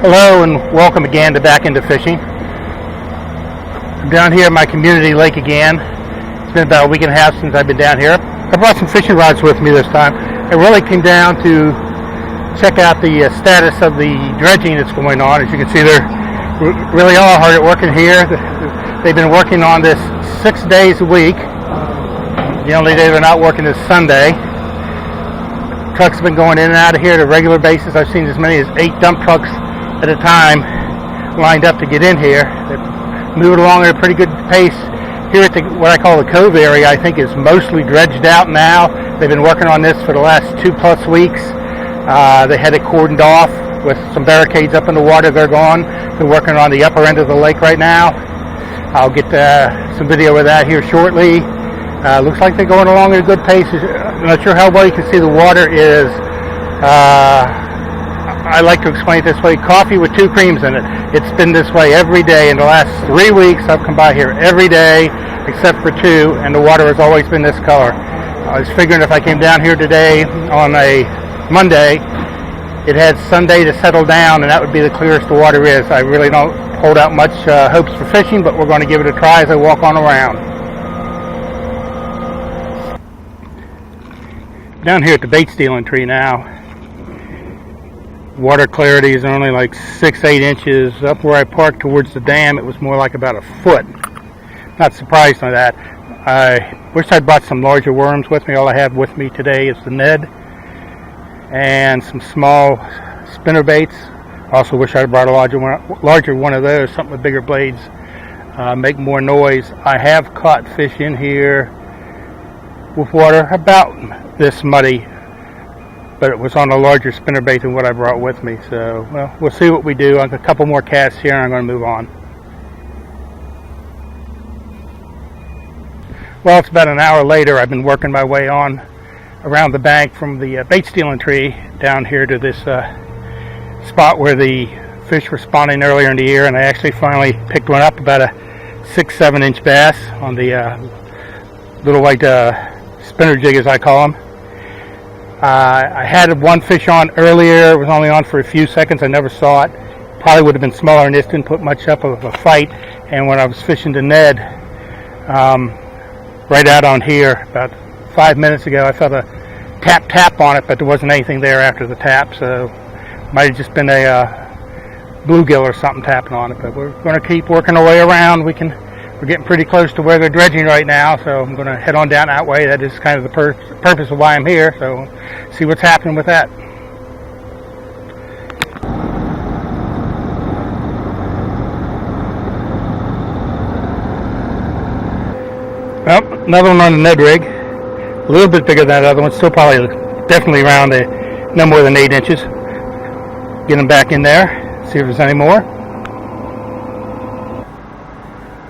Hello and welcome again to Back Into Fishing. I'm down here at my community lake again. It's been about a week and a half since I've been down here. I brought some fishing rods with me this time. I really came down to check out the status of the dredging that's going on. As you can see, they're really all hard at working here. They've been working on this 6 days a week. The only day they're not working is Sunday. Trucks have been going in and out of here at a regular basis. I've seen as many as 8 dump trucks at a time lined up to get in here. They're moving along at a pretty good pace. Here at what I call the cove area, I think is mostly dredged out now. They've been working on this for the last 2+ weeks. They had it cordoned off with some barricades up in the water. They're gone. They're working on the upper end of the lake right now. I'll get some video of that here shortly. Looks like they're going along at a good pace. I'm not sure how well you can see the water is. I like to explain it this way: coffee with 2 creams in it. It's been this way every day. In the last 3 weeks, I've come by here every day except for 2, and the water has always been this color. I was figuring if I came down here today on a Monday, it had Sunday to settle down, and that would be the clearest the water is. I really don't hold out much hopes for fishing, but we're going to give it a try as I walk on around. Down here at the bait stealing tree now. Water clarity is only like 6-8 inches. Up where I parked towards the dam, it was more like about a foot. Not surprised by that. I wish I'd brought some larger worms with me. All I have with me today is the Ned and some small spinner baits. Also wish I'd brought a larger one of those, something with bigger blades, make more noise. I have caught fish in here with water about this muddy, but it was on a larger spinnerbait than what I brought with me. So, well, we'll see what we do. I've got a couple more casts here and I'm going to move on. Well, it's about an hour later. I've been working my way on around the bank from the bait stealing tree down here to this spot where the fish were spawning earlier in the year, and I actually finally picked one up, about a 6-7 inch bass on the little white spinner jig, as I call them. I had one fish on earlier. It was only on for a few seconds. I never saw it. Probably would have been smaller, and this didn't put much up of a fight. And when I was fishing the Ned right out on here about 5 minutes ago, I felt a tap on it, but there wasn't anything there after the tap, so might have just been a bluegill or something tapping on it. But we're going to keep working our way around. We're getting pretty close to where they're dredging right now, so I'm going to head on down that way. That is kind of the purpose of why I'm here, so see what's happening with that. Well, another one on the Ned rig. A little bit bigger than that other one. Still probably definitely around no more than 8 inches. Get them back in there, see if there's any more.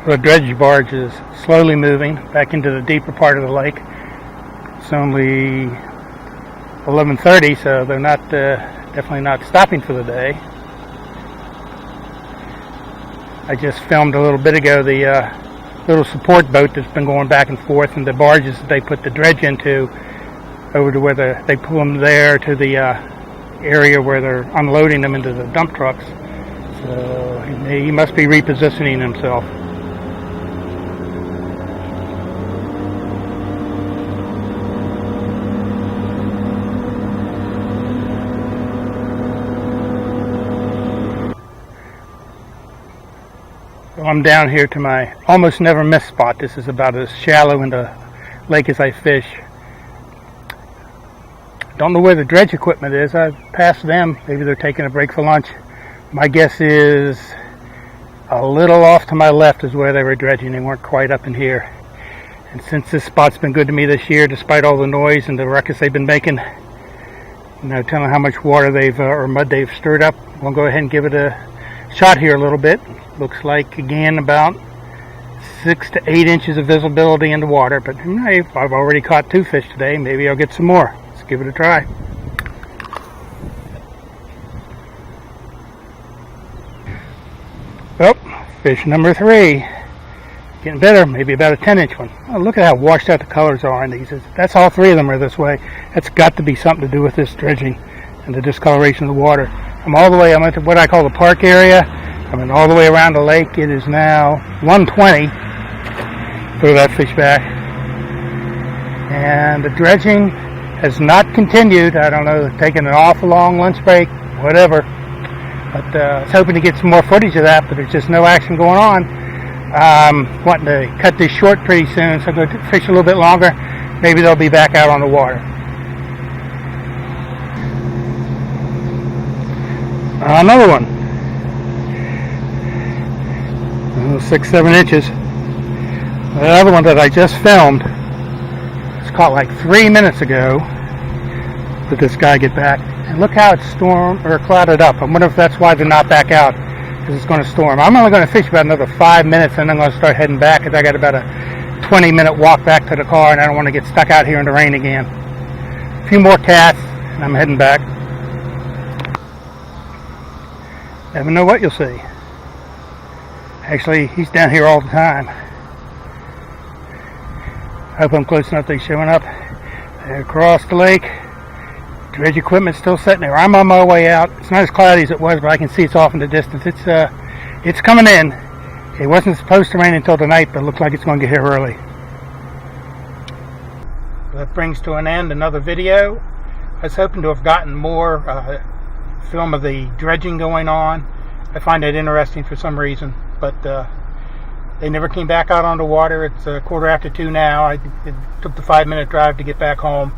The dredge barge is slowly moving back into the deeper part of the lake. It's only 11:30, so they're not definitely not stopping for the day. I just filmed a little bit ago the little support boat that's been going back and forth, and the barges that they put the dredge into over to where they pull them there to the area where they're unloading them into the dump trucks. So he must be repositioning himself. I'm down here to my almost never miss spot. This is about as shallow in the lake as I fish. Don't know where the dredge equipment is. I've passed them. Maybe they're taking a break for lunch. My guess is a little off to my left is where they were dredging. They weren't quite up in here. And since this spot's been good to me this year, despite all the noise and the ruckus they've been making, telling how much water or mud they've stirred up, we'll go ahead and give it a shot here a little bit. Looks like, again, about 6 to 8 inches of visibility in the water, but I've already caught 2 fish today. Maybe I'll get some more. Let's give it a try. Oh, fish number 3. Getting better, maybe about a 10-inch one. Oh, look at how washed out the colors are in these. That's all 3 of them are this way. That's got to be something to do with this dredging and the discoloration of the water. I'm all the way, I'm at what I call the park area. I mean, all the way around the lake. It is now 1:20. Throw that fish back. And the dredging has not continued. I don't know, taking an awful long lunch break, whatever. But I was hoping to get some more footage of that, but there's just no action going on. Wanting to cut this short pretty soon, so I'm going to fish a little bit longer. Maybe they'll be back out on the water. Another one. 6-7 inches. The other one that I just filmed was caught like 3 minutes ago. Did this guy get back? And look how it's stormed or clouded up. I wonder if that's why they're not back out, because it's going to storm. I'm only going to fish about another 5 minutes, and I'm going to start heading back, because I got about a 20-minute walk back to the car, and I don't want to get stuck out here in the rain again. A few more casts, and I'm heading back. Never know what you'll see. Actually, he's down here all the time. Hope I'm close enough to he's showing up. They're across the lake. Dredge equipment's still sitting there. I'm on my way out. It's not as cloudy as it was, but I can see it's off in the distance. It's coming in. It wasn't supposed to rain until tonight, but it looks like it's going to get here early. That brings to an end another video. I was hoping to have gotten more film of the dredging going on. I find it interesting for some reason, but they never came back out on the water. It's 2:15 now. It took the 5-minute drive to get back home.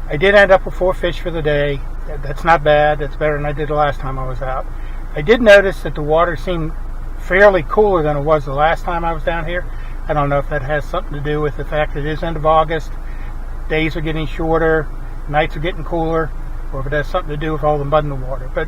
I did end up with 4 fish for the day. That's not bad. That's better than I did the last time I was out. I did notice that the water seemed fairly cooler than it was the last time I was down here. I don't know if that has something to do with the fact that it is end of August. Days are getting shorter, nights are getting cooler, or if it has something to do with all the mud in the water. But,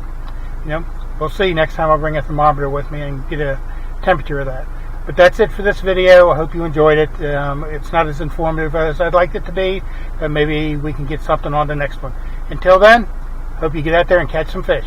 you know, we'll see next time I bring a thermometer with me and get a temperature of that. But that's it for this video. I hope you enjoyed it. It's not as informative as I'd like it to be, but maybe we can get something on the next one. Until then, hope you get out there and catch some fish.